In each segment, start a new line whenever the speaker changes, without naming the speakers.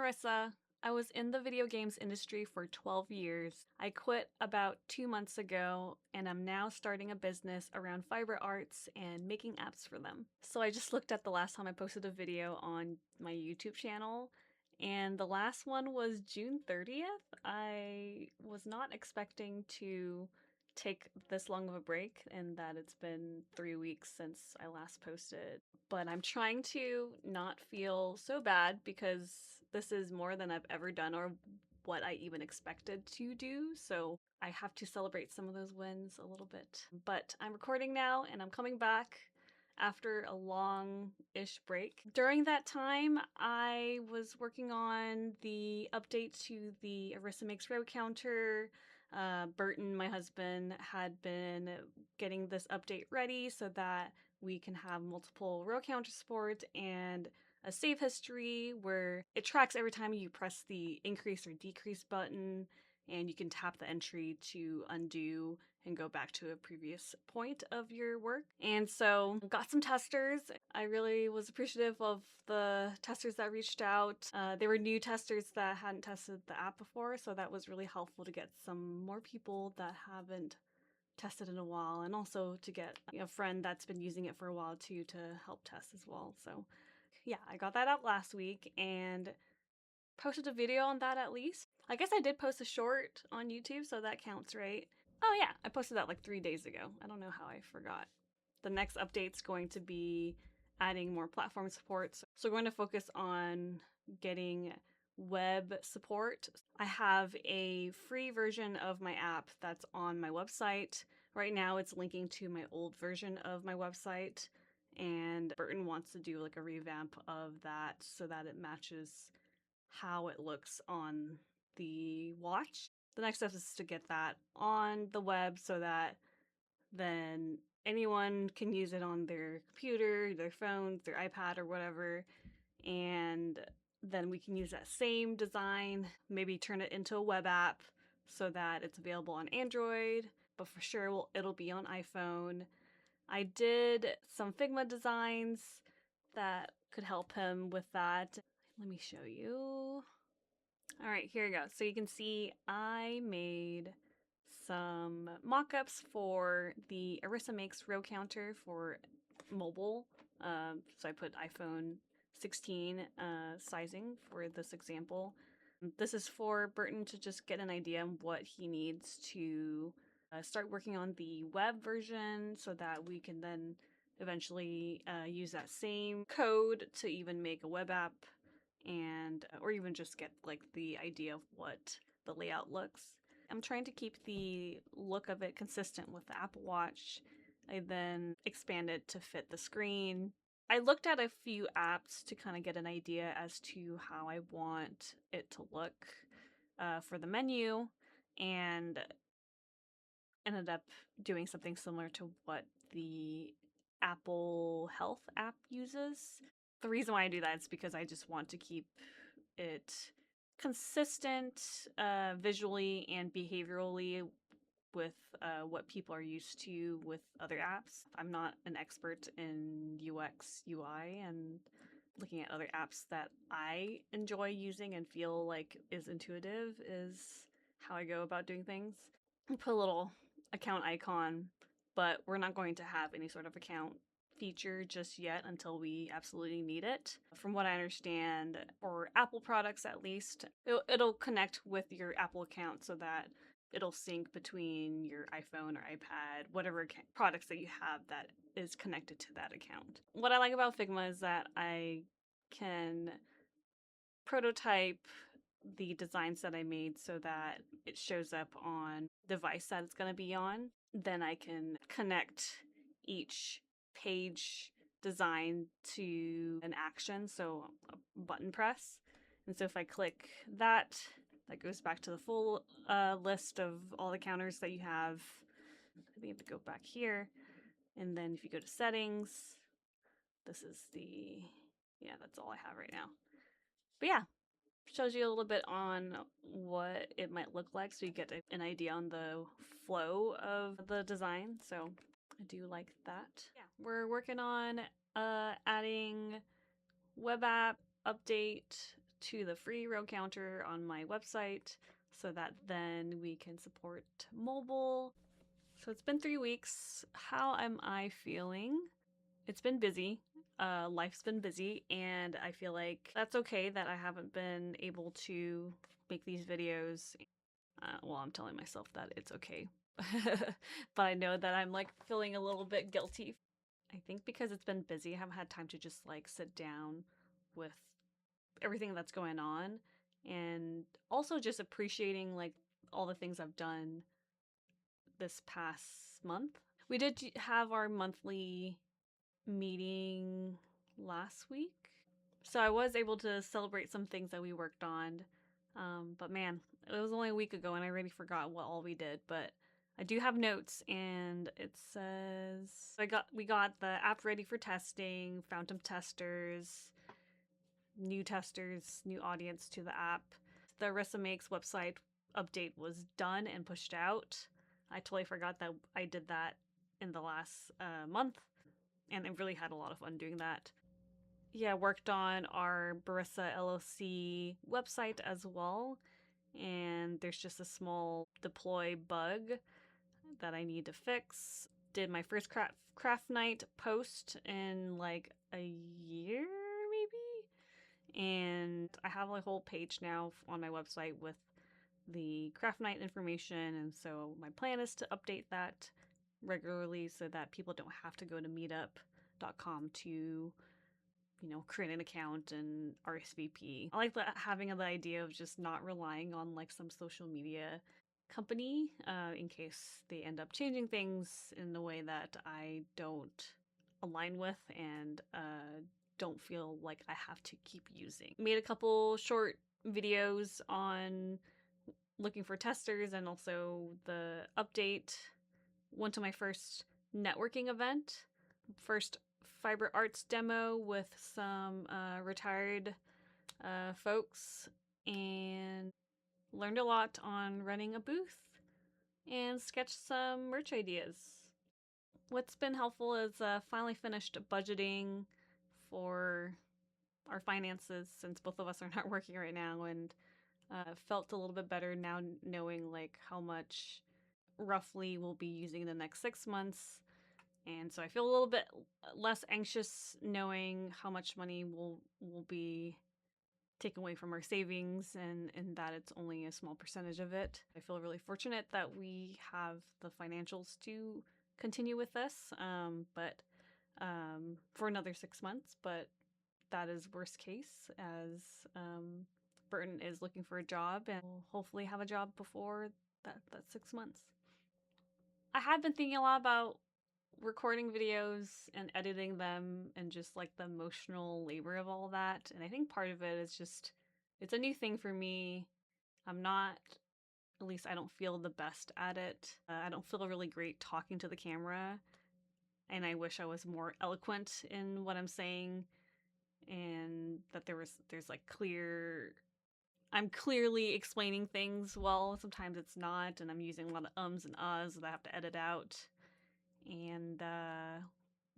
Arisa. I was in the video games industry for 12 years. I quit about 2 months ago, and I'm now starting a business around fiber arts and making apps for them. So I just looked at the last time I posted a video on my YouTube channel, and the last one was June 30th. I was not expecting to take this long of a break, and that it's been 3 weeks since I last posted. But I'm trying to not feel so bad because this is more than I've ever done or what I even expected to do. So I have to celebrate some of those wins a little bit. But I'm recording now and I'm coming back after a long-ish break. During that time, I was working on the update to the ArisaMakes row counter. Burton, my husband, had been getting this update ready so that we can have multiple row counter support and a save history where it tracks every time you press the increase or decrease button, and you can tap the entry to undo and go back to a previous point of your work. And so got some testers. I really was appreciative of the testers that reached out. They were new testers that hadn't tested the app before, so that was really helpful to get some more people that haven't tested in a while, and also to get a friend that's been using it for a while too to help test as well. So yeah, I got that out last week and posted a video on that at least. I guess I did post a short on YouTube, so that counts, right? Oh yeah, I posted that like 3 days ago. I don't know how I forgot. The next update's going to be adding more platform support. So we're going to focus on getting web support. I have a free version of my app that's on my website. Right now it's linking to my old version of my website, and Burton wants to do like a revamp of that so that it matches how it looks on the watch. The next step is to get that on the web so that then anyone can use it on their computer, their phones, their iPad, or whatever. And then we can use that same design, maybe turn it into a web app so that it's available on Android, but for sure it'll be on iPhone. I did some Figma designs that could help him with that. Let me show you. All right, here we go. So you can see I made some mock-ups for the ArisaMakes row counter for mobile. So I put iPhone 16 sizing for this example. This is for Burton to just get an idea of what he needs to start working on the web version so that we can then eventually use that same code to even make a web app, and or even just get like the idea of what the layout looks. I'm trying to keep the look of it consistent with the Apple Watch. I then expand it to fit the screen. I looked at a few apps to kind of get an idea as to how I want it to look for the menu, and ended up doing something similar to what the Apple Health app uses. The reason why I do that is because I just want to keep it consistent visually and behaviorally with what people are used to with other apps. I'm not an expert in UX, UI, and looking at other apps that I enjoy using and feel like is intuitive is how I go about doing things. I put a little account icon, but we're not going to have any sort of account feature just yet until we absolutely need it. From what I understand, for Apple products at least, it'll connect with your Apple account so that it'll sync between your iPhone or iPad, whatever products that you have that is connected to that account. What I like about Figma is that I can prototype the designs that I made so that it shows up on the device that it's going to be on. Then I can connect each page design to an action, so a button press. And so if I click that, that goes back to the full list of all the counters that you have. I think you have to go back here. And then if you go to settings, this is the, yeah, that's all I have right now. But yeah, shows you a little bit on what it might look like so you get an idea on the flow of the design. So I do like that. Yeah, we're working on adding web app update to the free row counter on my website so that then we can support mobile. So it's been 3 weeks. How am I feeling? It's been busy. Life's been busy, and I feel like that's okay that I haven't been able to make these videos. Well, I'm telling myself that it's okay. But I know that I'm like feeling a little bit guilty. I think because it's been busy, I haven't had time to just like sit down with everything that's going on, and also just appreciating like all the things I've done this past month. We did have our monthly meeting last week. So I was able to celebrate some things that we worked on. But man, it was only a week ago and I already forgot what all we did. But I do have notes, and it says we got the app ready for testing, found some testers, new audience to the app. The ArisaMakes website update was done and pushed out. I totally forgot that I did that in the last month, and I really had a lot of fun doing that. Yeah, worked on our Barissa LLC website as well, and there's just a small deploy bug that I need to fix. Did my first craft night post in like a year, maybe? And I have a whole page now on my website with the craft night information, and so my plan is to update that regularly so that people don't have to go to meetup.com to create an account and RSVP. I like having the idea of just not relying on like some social media company in case they end up changing things in a way that I don't align with and don't feel like I have to keep using. Made a couple short videos on looking for testers and also the update. Went to my first networking event, first fiber arts demo with some retired folks, and learned a lot on running a booth and sketched some merch ideas. What's been helpful is finally finished budgeting for our finances since both of us are not working right now, and felt a little bit better now knowing like how much roughly we'll be using the next 6 months. And so I feel a little bit less anxious knowing how much money will be taken away from our savings, and that it's only a small percentage of it. I feel really fortunate that we have the financials to continue with this, but for another 6 months. But that is worst case, as Burton is looking for a job and will hopefully have a job before that 6 months. I have been thinking a lot about recording videos and editing them and just like the emotional labor of all that. And I think part of it is just, it's a new thing for me. I'm not, at least I don't feel the best at it. I don't feel really great talking to the camera. And I wish I was more eloquent in what I'm saying, and that there's like I'm clearly explaining things well. Sometimes it's not, and I'm using a lot of ums and ahs that I have to edit out. And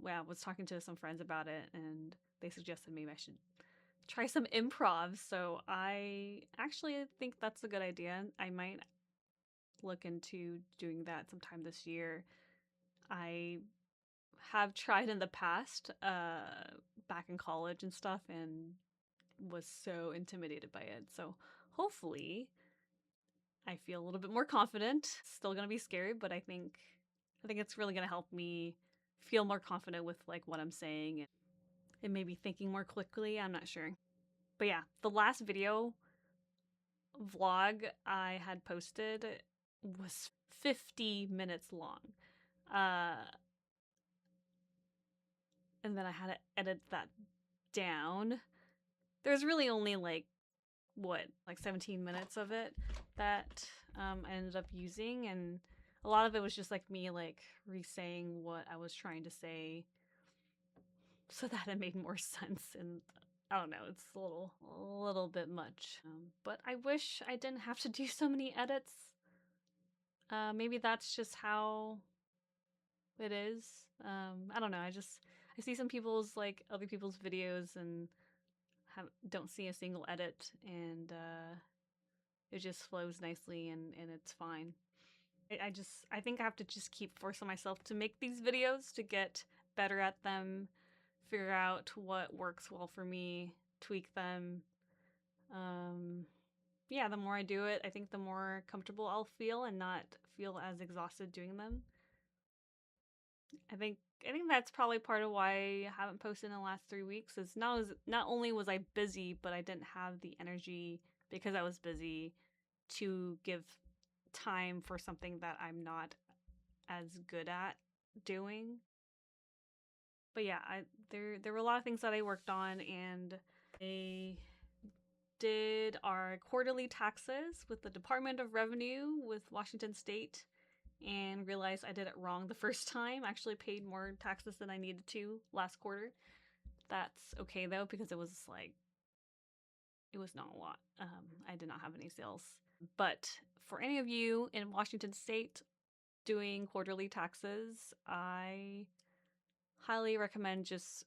well, I was talking to some friends about it, and they suggested maybe I should try some improv. So I actually think that's a good idea. I might look into doing that sometime this year. I have tried in the past, back in college and stuff, and was so intimidated by it. So hopefully I feel a little bit more confident. Still gonna be scary, but I think it's really gonna help me feel more confident with like what I'm saying and maybe thinking more quickly. I'm not sure. But yeah, the last video vlog I had posted was 50 minutes long. And then I had to edit that down. There's really only like 17 minutes of it that I ended up using, and a lot of it was just like me like re-saying what I was trying to say so that it made more sense. And I don't know, it's a little bit much, but I wish I didn't have to do so many edits. Maybe that's just how it is. I don't know. I see some people's other people's videos and don't see a single edit, and it just flows nicely, and it's fine. I think I have to just keep forcing myself to make these videos to get better at them, figure out what works well for me, tweak them. Yeah, the more I do it, I think the more comfortable I'll feel and not feel as exhausted doing them. I think I think that's probably part of why I haven't posted in the last 3 weeks. Is not only was I busy, but I didn't have the energy because I was busy to give time for something that I'm not as good at doing. But yeah, there were a lot of things that I worked on, and I did our quarterly taxes with the Department of Revenue with Washington State, and realized I did it wrong the first time. I actually paid more taxes than I needed to last quarter. That's okay though, because it was not a lot. I did not have any sales. But for any of you in Washington State doing quarterly taxes, I highly recommend just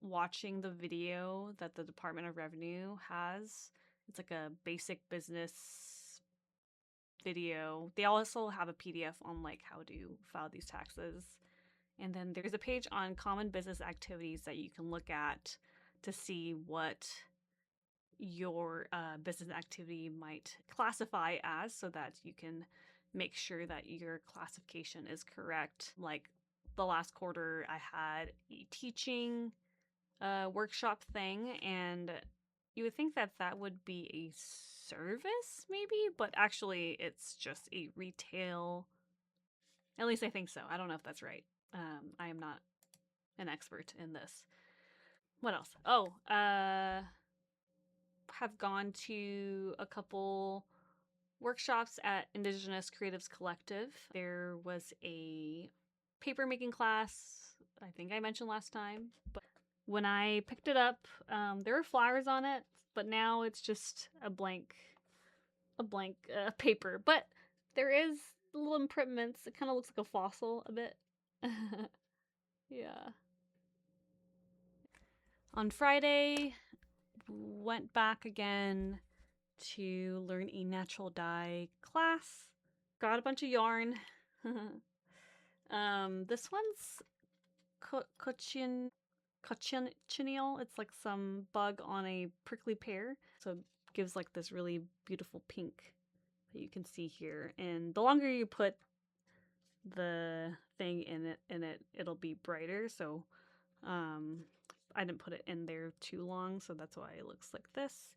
watching the video that the Department of Revenue has. It's like a basic business video. They also have a PDF on like how to file these taxes. And then there's a page on common business activities that you can look at to see what your business activity might classify as, so that you can make sure that your classification is correct. Like the last quarter, I had a teaching workshop thing, and you would think that that would be a service, maybe, but actually, it's just a retail. At least I think so. I don't know if that's right. I am not an expert in this. What else? Oh, have gone to a couple workshops at Indigenous Creatives Collective. There was a papermaking class, I think I mentioned last time, but when I picked it up, there were flowers on it, but now it's just a blank paper. But there is little imprints. It kind of looks like a fossil a bit. Yeah. On Friday, went back again to learn a natural dye class. Got a bunch of yarn. This one's cochineal. It's like some bug on a prickly pear. So it gives like this really beautiful pink that you can see here. And the longer you put the thing in it, it'll be brighter. So I didn't put it in there too long, so that's why it looks like this.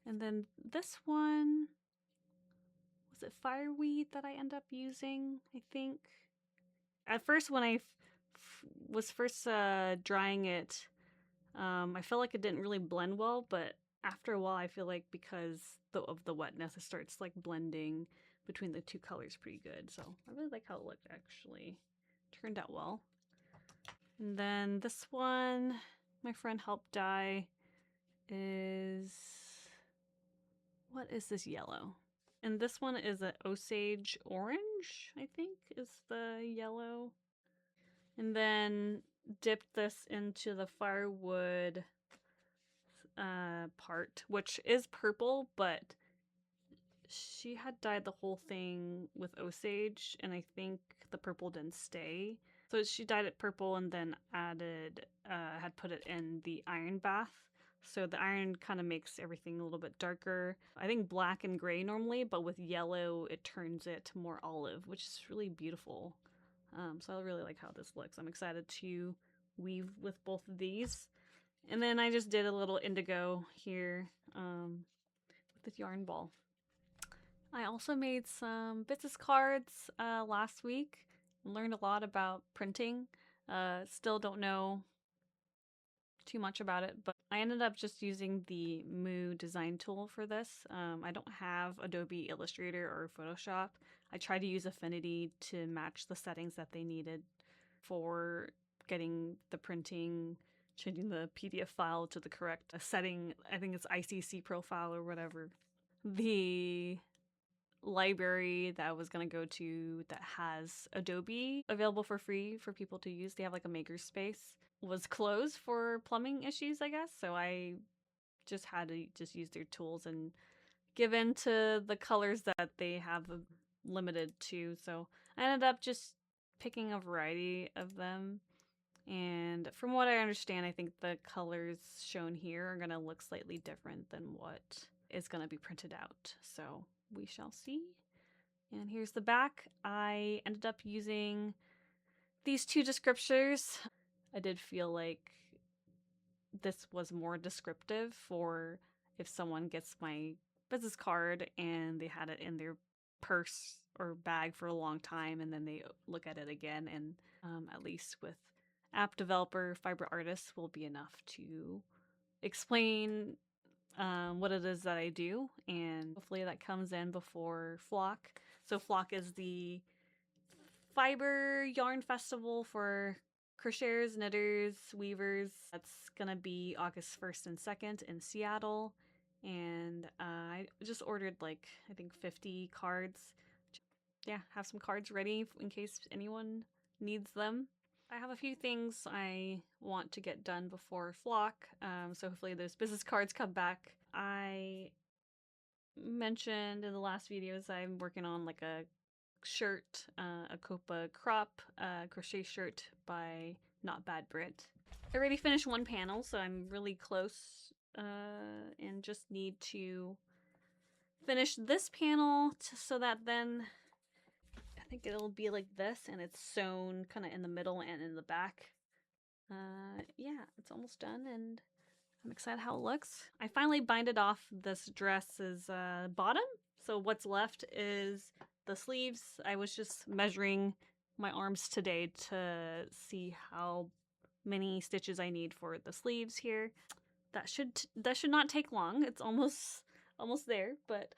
And then this one, was it fireweed that I end up using, I think? At first, when I was first drying it, I felt like it didn't really blend well, but after a while, I feel like because of the wetness, it starts like blending between the two colors pretty good. So I really like how it looked, actually. Turned out well. And then this one, my friend helped dye, is... what is this yellow? And this one is an Osage orange, I think, is the yellow. And then dipped this into the firewood part, which is purple, but she had dyed the whole thing with Osage, and I think the purple didn't stay. So she dyed it purple and then had put it in the iron bath. So the iron kind of makes everything a little bit darker. I think black and gray normally, but with yellow, it turns it more olive, which is really beautiful. So I really like how this looks. I'm excited to weave with both of these. And then I just did a little indigo here with this yarn ball. I also made some business cards last week. Learned a lot about printing. Still don't know too much about it, but I ended up just using the Moo design tool for this. I don't have Adobe Illustrator or Photoshop. I tried to use Affinity to match the settings that they needed for getting the printing, changing the PDF file to the correct setting. I think it's ICC profile or whatever. The library that I was going to go to that has Adobe available for free for people to use, they have like a makerspace, was closed for plumbing issues, I guess. So I just had to just use their tools and give in to the colors that they have limited to. So I ended up just picking a variety of them. And from what I understand, I think the colors shown here are going to look slightly different than what is going to be printed out. So we shall see. And here's the back. I ended up using these two descriptors. I did feel like this was more descriptive for if someone gets my business card and they had it in their purse or bag for a long time and then they look at it again, and at least with app developer fiber artists will be enough to explain what it is that I do, and hopefully that comes in before Flock. So Flock is the fiber yarn festival for crocheters, knitters, weavers. That's gonna be August 1st and 2nd in Seattle. And I just ordered like, I think 50 cards. Yeah, have some cards ready in case anyone needs them. I have a few things I want to get done before Flock, so hopefully those business cards come back. I mentioned in the last videos I'm working on like a shirt, a Copa crop crochet shirt by Not Bad Brit. I already finished one panel, so I'm really close, and just need to finish this panel so that then I think it'll be like this, and it's sewn kind of in the middle and in the back. Yeah, it's almost done, and I'm excited how it looks. I finally binded off this dress's bottom, so what's left is the sleeves. I was just measuring my arms today to see how many stitches I need for the sleeves here. That should not take long. It's almost there, but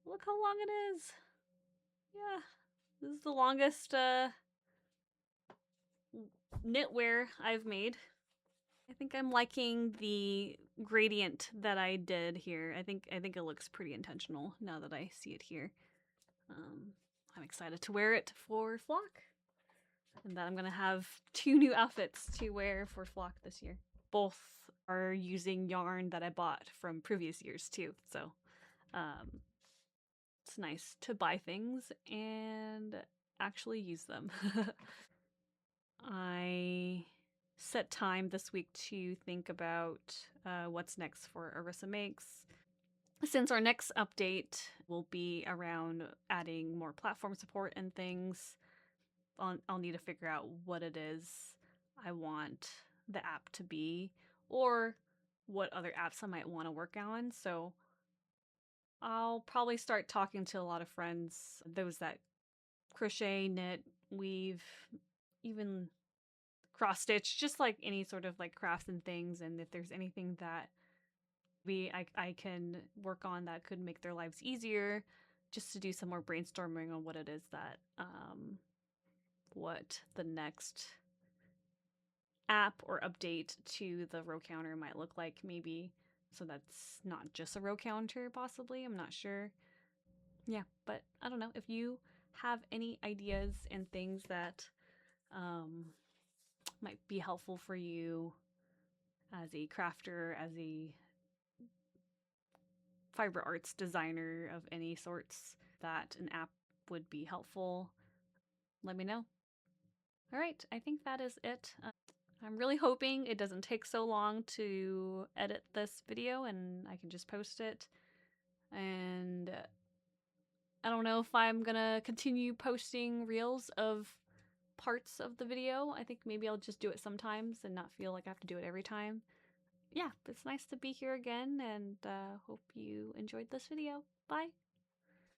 look how long it is. Yeah, this is the longest knitwear I've made. I think I'm liking the gradient that I did here. I think it looks pretty intentional now that I see it here. I'm excited to wear it for Flock, and that I'm gonna have 2 new outfits to wear for Flock this year. Both are using yarn that I bought from previous years too, so it's nice to buy things and actually use them. I set time this week to think about what's next for ArisaMakes. Since our next update will be around adding more platform support and things, I'll need to figure out what it is I want the app to be, or what other apps I might want to work on. So I'll probably start talking to a lot of friends, those that crochet, knit, weave, even cross stitch, just like any sort of like crafts and things. And if there's anything that I can work on that could make their lives easier, just to do some more brainstorming on what it is that what the next app or update to the row counter might look like, maybe. So that's not just a row counter, possibly. I'm not sure. Yeah, but I don't know. If you have any ideas and things that might be helpful for you as a crafter, as a fiber arts designer of any sorts, that an app would be helpful, let me know. All right, I think that is it. I'm really hoping it doesn't take so long to edit this video and I can just post it. And I don't know if I'm gonna continue posting reels of parts of the video. I think maybe I'll just do it sometimes and not feel like I have to do it every time. Yeah, it's nice to be here again, and hope you enjoyed this video. Bye!